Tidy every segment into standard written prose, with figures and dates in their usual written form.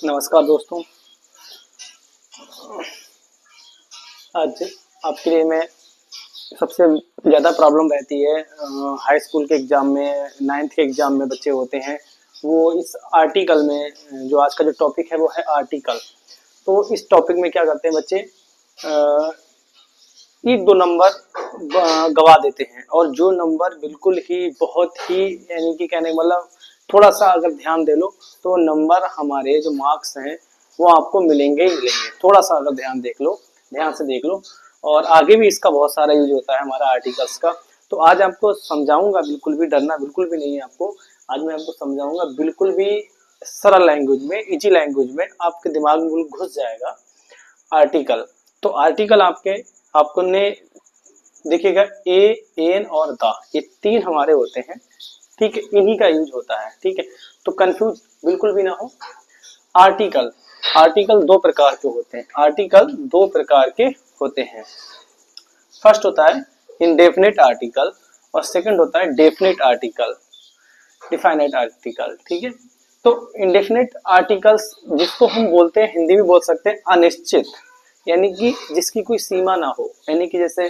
नमस्कार दोस्तों। आज आपके लिए मैं सबसे ज़्यादा प्रॉब्लम रहती है हाई स्कूल के एग्ज़ाम में, नाइन्थ के एग्ज़ाम में बच्चे होते हैं वो इस आर्टिकल में, जो आज का जो टॉपिक है वो है आर्टिकल। तो इस टॉपिक में क्या करते हैं बच्चे, एक दो नंबर गवा देते हैं, और जो नंबर बिल्कुल ही बहुत ही यानी कि कहने का मतलब थोड़ा सा अगर ध्यान दे लो तो नंबर हमारे जो मार्क्स हैं वो आपको मिलेंगे ही मिलेंगे। थोड़ा सा अगर ध्यान से देख लो। और आगे भी इसका बहुत सारा यूज होता है हमारा आर्टिकल्स का। तो आज आपको समझाऊंगा, बिल्कुल भी डरना बिल्कुल भी नहीं है आपको। आज मैं आपको समझाऊंगा बिल्कुल भी सरल लैंग्वेज में, इजी लैंग्वेज में, आपके दिमाग में बिल्कुल घुस जाएगा आर्टिकल। तो आर्टिकल आपको ने देखिएगा, ए, एन और द, ये तीन हमारे होते हैं, ठीक है, इन्हीं का यूज होता है, ठीक है। तो कंफ्यूज बिल्कुल भी ना हो। आर्टिकल आर्टिकल दो प्रकार के होते हैं, फर्स्ट होता है इनडेफिनेट आर्टिकल और सेकंड होता है डेफिनेट आर्टिकल, डिफाइनेट आर्टिकल, ठीक है। तो इंडेफिनेट आर्टिकल्स जिसको हम बोलते हैं, हिंदी में बोल सकते हैं अनिश्चित, यानी कि जिसकी कोई सीमा ना हो। यानी कि जैसे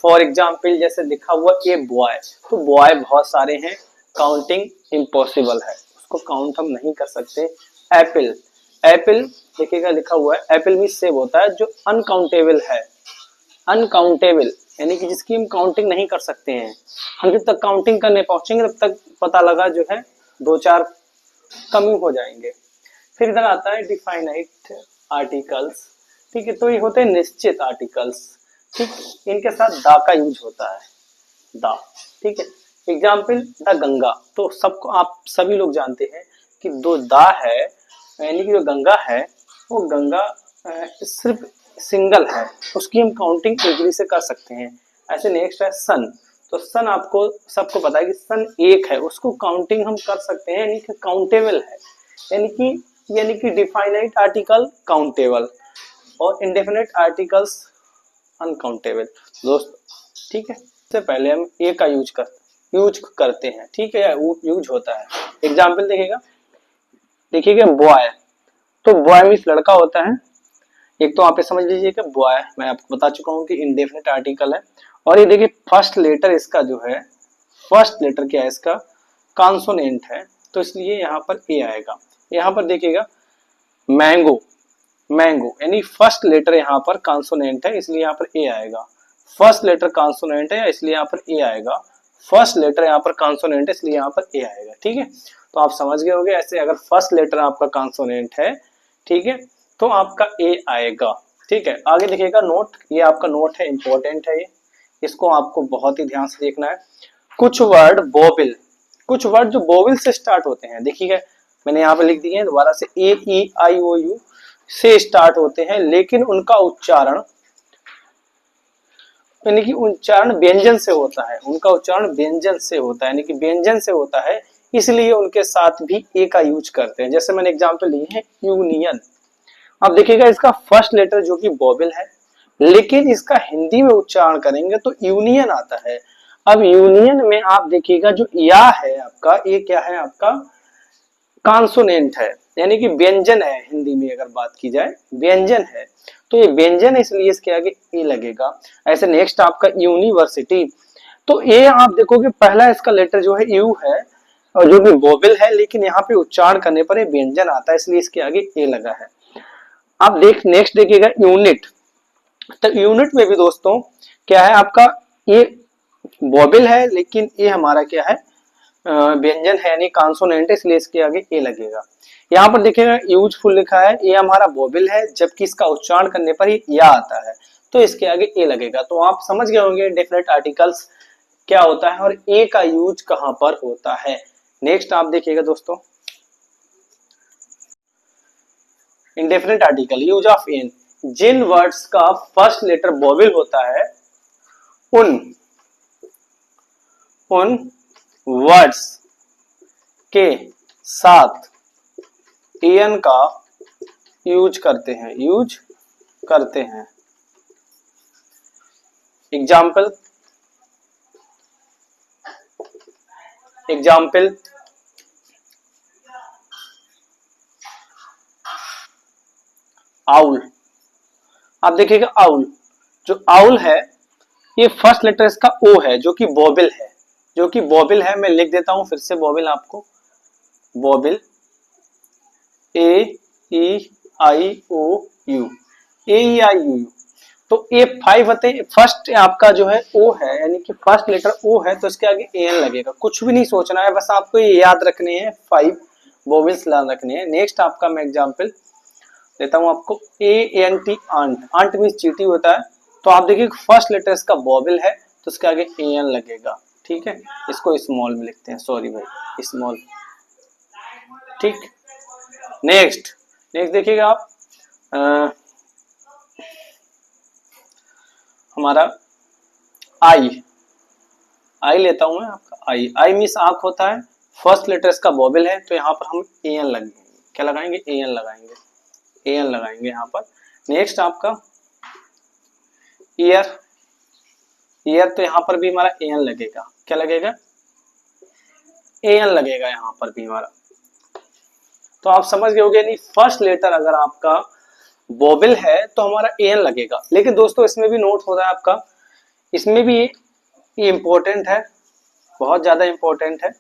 फॉर एग्जाम्पल जैसे लिखा हुआ ए बॉय, तो बॉय बहुत सारे हैं, काउंटिंग इम्पॉसिबल है, उसको काउंट हम नहीं कर सकते। एप्पल, एप्पल देखिएगा लिखा हुआ है, एप्पल भी सेव होता है, जो अनकाउंटेबल है, अनकाउंटेबल यानी कि जिसकी हम काउंटिंग नहीं कर सकते हैं। हम जब तक काउंटिंग करने पहुंचेंगे तब तक पता लगा जो है दो चार कम ही हो जाएंगे। फिर इधर आता है डिफाइनाइट आर्टिकल्स, ठीक है। तो ये होते हैं निश्चित आर्टिकल्स, ठीक। इनके साथ दा का यूज होता है, दा, ठीक है। एग्जाम्पल द गंगा, तो सबको आप सभी लोग जानते हैं कि दो दा है, यानी कि जो गंगा है वो गंगा सिर्फ सिंगल है, उसकी हम काउंटिंग इजीली से कर सकते हैं। ऐसे नेक्स्ट है सन, तो सन आपको सबको पता है कि सन एक है, उसको काउंटिंग हम कर सकते हैं, यानी कि काउंटेबल है। यानी कि डिफाइनाइट आर्टिकल काउंटेबल और इंडेफिनिट आर्टिकल्स अनकाउंटेबल दोस्त, ठीक है। इससे पहले हम ए का यूज करते हैं, ठीक है, या यूज होता है। एग्जाम्पल देखिएगा बॉय, तो बॉय मीन्स लड़का होता है। एक तो आप ये समझ लीजिए कि बॉय मैं आपको बता चुका हूँ कि इंडेफिनिट आर्टिकल है। और ये देखिए फर्स्ट लेटर इसका जो है, फर्स्ट लेटर क्या है इसका, कॉन्सोनेंट है, तो इसलिए यहाँ पर ए आएगा। यहाँ पर देखिएगा मैंगो, मैंगो यानी फर्स्ट लेटर यहाँ पर कॉन्सोनेंट है, इसलिए यहाँ पर ए आएगा। फर्स्ट लेटर कॉन्सोनेंट है इसलिए यहाँ पर ए आएगा, फर्स्ट लेटर यहाँ पर कॉन्सोनेंट है इसलिए यहाँ पर ए आएगा, ठीक है। तो आप समझ गए होंगे, ऐसे अगर फर्स्ट लेटर आपका कॉन्सोनेंट है, ठीक है, तो आपका ए आएगा, ठीक है। आगे देखिएगा नोट, ये आपका नोट है, इंपॉर्टेंट है ये, इसको आपको बहुत ही ध्यान से देखना है। कुछ वर्ड बोबिल, कुछ वर्ड जो बोबिल से स्टार्ट होते हैं, देखिएगा मैंने यहाँ पे लिख दिए हैं दोबारा से, ए ई आई ओ यू से स्टार्ट होते हैं, लेकिन उनका उच्चारण यानी कि उच्चारण व्यंजन से होता है, उनका उच्चारण व्यंजन से होता है, यानी कि व्यंजन से होता है, इसलिए उनके साथ भी ए का यूज करते हैं। जैसे मैंने एग्जांपल लिए हैं यूनियन, अब देखिएगा इसका फर्स्ट लेटर जो कि वोवेल है, लेकिन इसका हिंदी में उच्चारण करेंगे तो यूनियन आता है। अब यूनियन में आप देखिएगा जो या है आपका, ये क्या है आपका, कॉन्सोनेंट है, यानी कि व्यंजन है, हिंदी में अगर बात की जाए व्यंजन है, तो ये व्यंजन है इसलिए इसके आगे ए लगेगा। ऐसे नेक्स्ट आपका यूनिवर्सिटी, तो ये आप देखोगे पहला इसका लेटर जो है यू है, और जो कि वोवेल है, लेकिन यहाँ पे उच्चारण करने पर ये व्यंजन आता है, इसलिए इसके आगे ए लगा है। आप नेक्स्ट देखिएगा यूनिट, तो यूनिट में भी दोस्तों क्या है आपका, ये वोवेल है लेकिन ये हमारा क्या है, व्यंजन है, यानी कॉन्सोनेंट है, इसलिए इसके आगे ए लगेगा। यहाँ पर देखिएगा यूजफुल लिखा है, ये हमारा वोवेल है, जबकि इसका उच्चारण करने पर ही या आता है, तो इसके आगे ए लगेगा। तो आप समझ गए होंगे डेफिनेट आर्टिकल्स क्या होता है और ए का यूज कहां पर होता है। नेक्स्ट आप देखिएगा दोस्तों, indefinite article use of an, जिन वर्ड्स का फर्स्ट लेटर वोवेल होता है उन उन वर्ड्स के साथ एन का यूज करते हैं। Example owl. आप देखिएगा आउल, जो आउल है ये फर्स्ट लेटर इसका ओ है जो कि बॉबिल है, जो कि बॉबिल है। मैं लिख देता हूं फिर से बॉबिल आपको, vowel A E I O U, A E I U U. तो ए 5 होते, फर्स्ट आपका जो है ओ है, यानी कि फर्स्ट लेटर ओ है तो इसके आगे ए एन लगेगा। कुछ भी नहीं सोचना है, बस आपको ये याद रखने हैं, 5 वोवेल्स याद रखने हैं। नेक्स्ट आपका मैं एग्जांपल देता हूं आपको, A N T, ant. Ant means चींटी होता है। तो आप देखिए फर्स्ट लेटर इसका वोवेल है तो इसके आगे ए एन लगेगा, ठीक है। इसको स्मॉल में लिखते हैं, सॉरी भाई, स्मॉल, ठीक। नेक्स्ट देखिएगा आप, हमारा आई लेता हूं मैं आपका, आई मीन्स आंख होता है। फर्स्ट लेटर इसका वोवेल है तो यहाँ पर हम ए एन लगेंगे, क्या लगाएंगे, ए एन लगाएंगे, ए एन लगाएंगे यहाँ पर। नेक्स्ट आपका ईयर, ईयर तो यहाँ पर भी हमारा ए एन लगेगा, क्या लगेगा, ए एन लगेगा यहाँ पर भी हमारा। तो आप समझ गए होंगे, यानी फर्स्ट लेटर अगर आपका वोवेल है तो हमारा ए एन लगेगा। लेकिन दोस्तों इसमें भी नोट होता है आपका, इसमें भी ये इंपॉर्टेंट है, बहुत ज्यादा इंपॉर्टेंट है।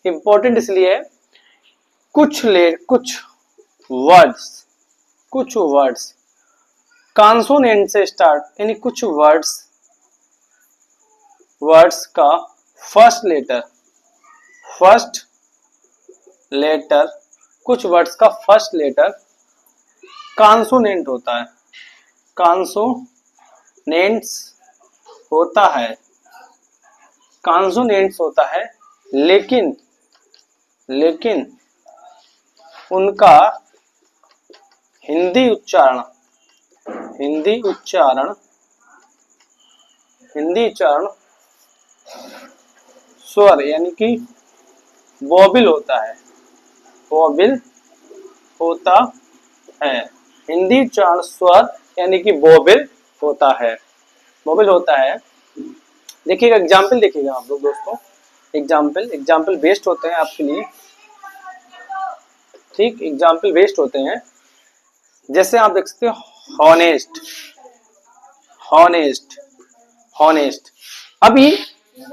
इंपॉर्टेंट इसलिए कुछ वर्ड्स कॉन्सोनेंट से स्टार्ट, यानी कुछ वर्ड्स का फर्स्ट लेटर, कुछ वर्ड्स का फर्स्ट लेटर कॉन्सोनेंट होता है, कॉन्सोनेंट्स होता है, लेकिन उनका हिंदी उच्चारण स्वर यानी कि वोवेल होता है, हिंदी उच्चारण स्वर यानी कि वोवेल होता है। देखिएगा एग्जाम्पल, देखिएगा आप लोग दोस्तों, एग्जाम्पल बेस्ड होते हैं आपके लिए, ठीक, एग्जाम्पल बेस्ड होते हैं। जैसे आप देख सकते हो हॉनेस्ट। अभी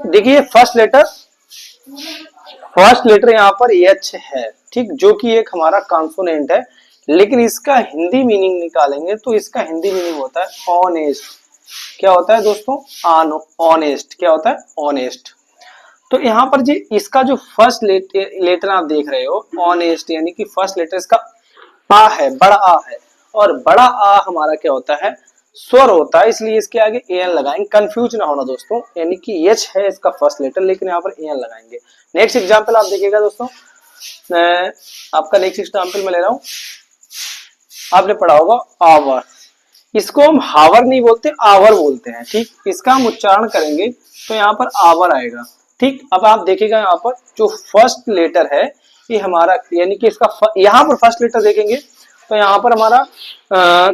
देखिए फर्स्ट लेटर यहाँ पर एच है, ठीक, जो कि एक हमारा कॉन्सोनेंट है। लेकिन इसका हिंदी मीनिंग निकालेंगे तो इसका हिंदी मीनिंग होता है ऑनेस्ट। क्या होता है दोस्तों, ऑनेस्ट, क्या होता है, ऑनेस्ट। तो यहाँ पर जी इसका जो फर्स्ट लेटर आप देख रहे हो ऑनेस्ट, यानी कि फर्स्ट लेटर इसका आ है, बड़ा आ है, और बड़ा आ हमारा क्या होता है, स्वर होता है, इसलिए इसके आगे ए एन लगाएंगे। कंफ्यूज ना होना दोस्तों, यानी कि एच है इसका फर्स्ट लेटर लेकिन यहाँ पर ए एन लगाएंगे। नेक्स्ट एग्जाम्पल आप देखिएगा दोस्तों, आपका नेक्स्ट एग्जाम्पल मैं ले रहा हूँ, आपने पढ़ा होगा आवर। इसको हम हावर नहीं बोलते, आवर बोलते हैं, ठीक। इसका हम उच्चारण करेंगे तो यहाँ पर आवर आएगा, ठीक। अब आप देखिएगा यहाँ पर जो फर्स्ट लेटर है ये हमारा, यानी कि इसका यहाँ पर फर्स्ट लेटर देखेंगे तो यहाँ पर हमारा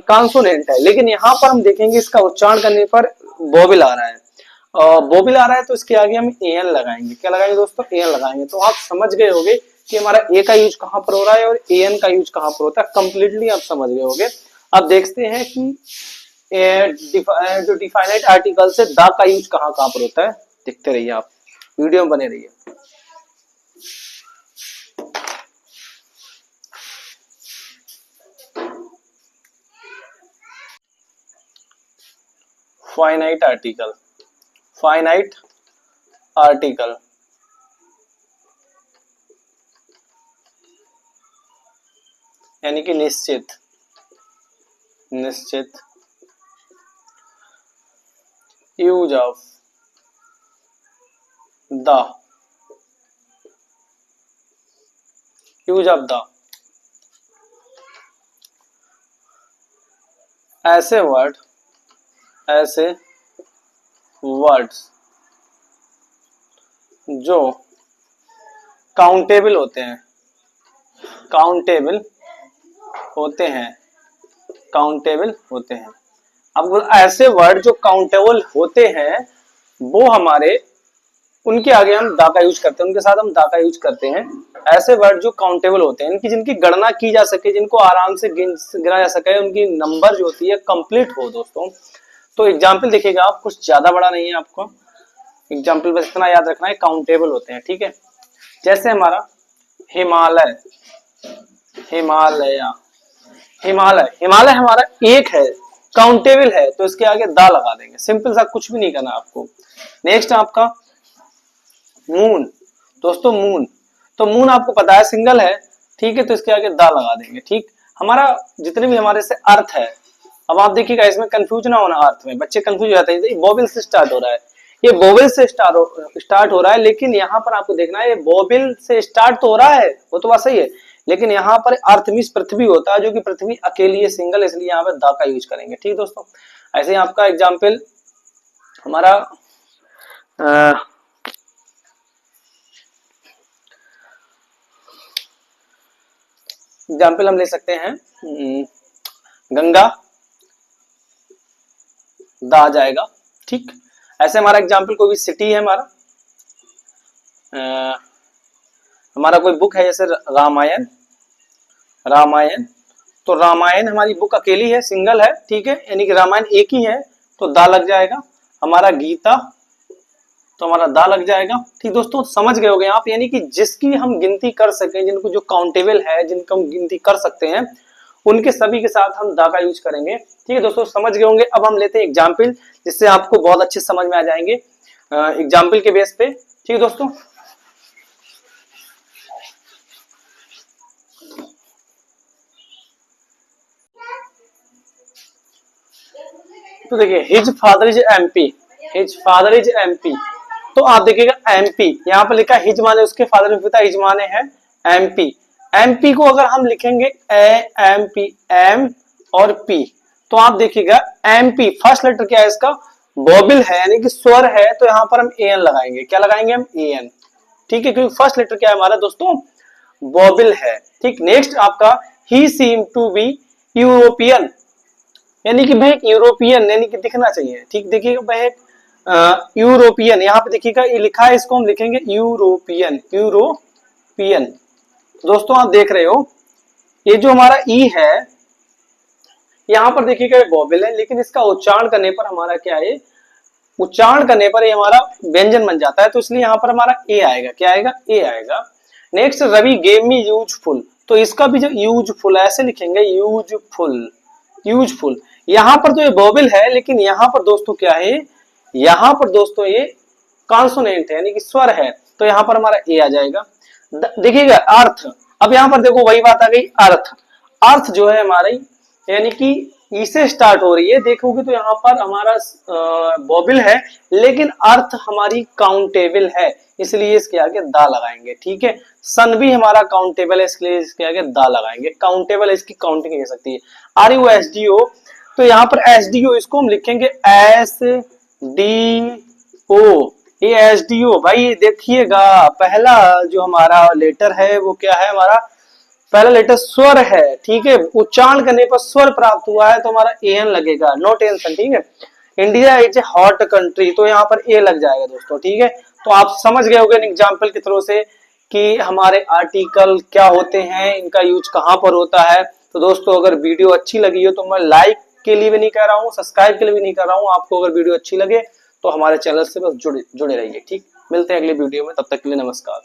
कॉन्सोनेंट है, लेकिन यहाँ पर हम देखेंगे इसका उच्चारण करने पर वोवेल आ रहा है, तो इसके आगे हम ए एन लगाएंगे, क्या लगाएंगे दोस्तों, ए एन लगाएंगे। तो आप समझ गए होंगे कि हमारा ए का यूज कहाँ पर हो रहा है और ए एन का यूज कहाँ पर होता है, कंप्लीटली आप समझ गए होंगे। अब देखते हैं कि जो डिफाइनाइट आर्टिकल से द का यूज कहाँ कहाँ पर होता है। देखते रहिए आप, वीडियो में बने रहिए। फाइनाइट आर्टिकल यानी कि निश्चित यूज ऑफ द, ऐसे वर्ड्स जो काउंटेबल होते हैं, अब ऐसे वर्ड जो काउंटेबल होते हैं वो हमारे, उनके आगे हम दा का यूज करते हैं, उनके साथ हम दा का यूज करते हैं। ऐसे वर्ड जो काउंटेबल होते हैं, इनकी जिनकी गणना की जा सके, जिनको आराम से गिना जा सके, उनकी नंबर जो होती है कंप्लीट हो दोस्तों। तो एग्जाम्पल देखिएगा आप, कुछ ज्यादा बड़ा नहीं है, आपको एग्जाम्पल बस इतना याद रखना है, काउंटेबल होते हैं, ठीक है। जैसे हमारा हिमालय, हिमालय, हिमालय, हिमालय हमारा एक है, काउंटेबल है, तो इसके आगे दा लगा देंगे, सिंपल सा, कुछ भी नहीं करना आपको। नेक्स्ट आपका मून, दोस्तों मून, तो मून आपको पता है सिंगल है, ठीक है, तो इसके आगे दा लगा देंगे, ठीक। हमारा जितने भी हमारे से अर्थ है, अब आप देखिएगा इसमें कंफ्यूज ना होना, अर्थ में बच्चे कंफ्यूज हो जाते हैं, बोबिल से स्टार्ट हो रहा है, ये बोबिल से स्टार्ट हो रहा है, लेकिन यहाँ पर आपको देखना है ये बोबिल से स्टार्ट तो हो रहा है, वो तो बात सही है, लेकिन यहाँ पर अर्थ मींस पृथ्वी होता है, जो कि पृथ्वी अकेली है, सिंगल, इसलिए यहाँ पर दा का यूज करेंगे, ठीक दोस्तों। ऐसे ही आपका एग्जाम्पल हमारा एग्जाम्पल हम ले सकते हैं गंगा, दा आ जाएगा, ठीक। ऐसे हमारा एग्जाम्पल कोई भी सिटी है, हमारा कोई बुक है, जैसे रामायण, रामायण, तो रामायण हमारी बुक अकेली है, सिंगल है, ठीक है, यानी कि रामायण एक ही है, तो दा लग जाएगा। हमारा गीता, तो हमारा दा लग जाएगा, ठीक दोस्तों, समझ गए होंगे आप, यानी कि जिसकी हम गिनती कर सकें, जिनको जो काउंटेबल है, जिनको हम गिनती कर सकते हैं, उनके सभी के साथ हम दा का यूज करेंगे, ठीक है दोस्तों, समझ गए होंगे। अब हम लेते हैं एग्जाम्पल, जिससे आपको बहुत अच्छे समझ में आ जाएंगे एग्जाम्पल के बेस पे, ठीक है दोस्तों। तो देखिए, his father is MP, his father is MP, तो आप देखिएगा एमपी यहाँ पर लिखा, हिज माने उसके फादर में पिता, हिज माने है एमपी, एमपी को अगर हम लिखेंगे एम पी, एम और पी, तो आप देखिएगा एमपी फर्स्ट लेटर क्या है इसका, बोबिल है, यानी कि स्वर है, तो यहाँ पर हम एन लगाएंगे, क्या लगाएंगे हम, एन, ठीक है, क्योंकि फर्स्ट लेटर क्या है हमारा दोस्तों, बोबिल है, ठीक। नेक्स्ट आपका ही सीम टू बी यूरोपियन, यानी कि भाई यूरोपियन, यानी कि दिखना चाहिए, ठीक, देखिएगा भाई यूरोपियन, यहाँ पे देखिएगा ये लिखा है, इसको हम लिखेंगे यूरोपियन, यूरोपियन। दोस्तों आप देख रहे हो, ये जो हमारा ई है, यहाँ पर देखिएगा बोबिल है, लेकिन इसका उच्चारण करने पर हमारा क्या है, उच्चारण करने पर ये हमारा व्यंजन बन जाता है, तो इसलिए यहाँ पर हमारा ए आएगा, क्या आएगा, ए आएगा। Next Ravi gave me useful, तो इसका भी जो यूजफुल ऐसे लिखेंगे, यूजफुल, यूजफुल, यहाँ पर तो ये बोबिल है, लेकिन यहाँ पर दोस्तों क्या है, यहाँ पर दोस्तों ये कॉन्सोनेंट है, यानी कि स्वर है, तो यहाँ पर हमारा ए आ जाएगा। देखिएगा अर्थ, अब यहाँ पर देखो वही बात आ गई, अर्थ, अर्थ जो है हमारी, यानी कि ई से स्टार्ट हो रही है, देखोगे तो यहाँ पर हमारा बोबिल है, लेकिन अर्थ हमारी काउंटेबल है, इसलिए इसके आगे दा लगाएंगे, ठीक है। सन भी हमारा काउंटेबल है, इसलिए इसके आगे दा लगाएंगे, काउंटेबल है, इसकी काउंटिंग हो सकती है। R U S D O, तो यहाँ पर एस डी ओ इसको हम लिखेंगे एस डी ओ, ये एस डी ओ, भाई देखिएगा पहला जो हमारा लेटर है वो क्या है, हमारा पहला लेटर स्वर है, ठीक है, उच्चारण करने पर स्वर प्राप्त हुआ है, तो हमारा एन लगेगा, नो टेंशन, ठीक है। India is a hot country, तो यहाँ पर ए लग जाएगा दोस्तों, ठीक है। तो आप समझ गए होंगे एग्जाम्पल के थ्रू से कि हमारे आर्टिकल क्या होते हैं, इनका यूज कहाँ पर होता है। तो दोस्तों अगर वीडियो अच्छी लगी हो, तो मैं लाइक के लिए भी नहीं कह रहा हूँ, सब्सक्राइब के लिए भी नहीं कर रहा हूँ, आपको अगर वीडियो अच्छी लगे तो हमारे चैनल से बस जुड़े रहिए, ठीक। मिलते हैं अगले वीडियो में, तब तक के लिए नमस्कार।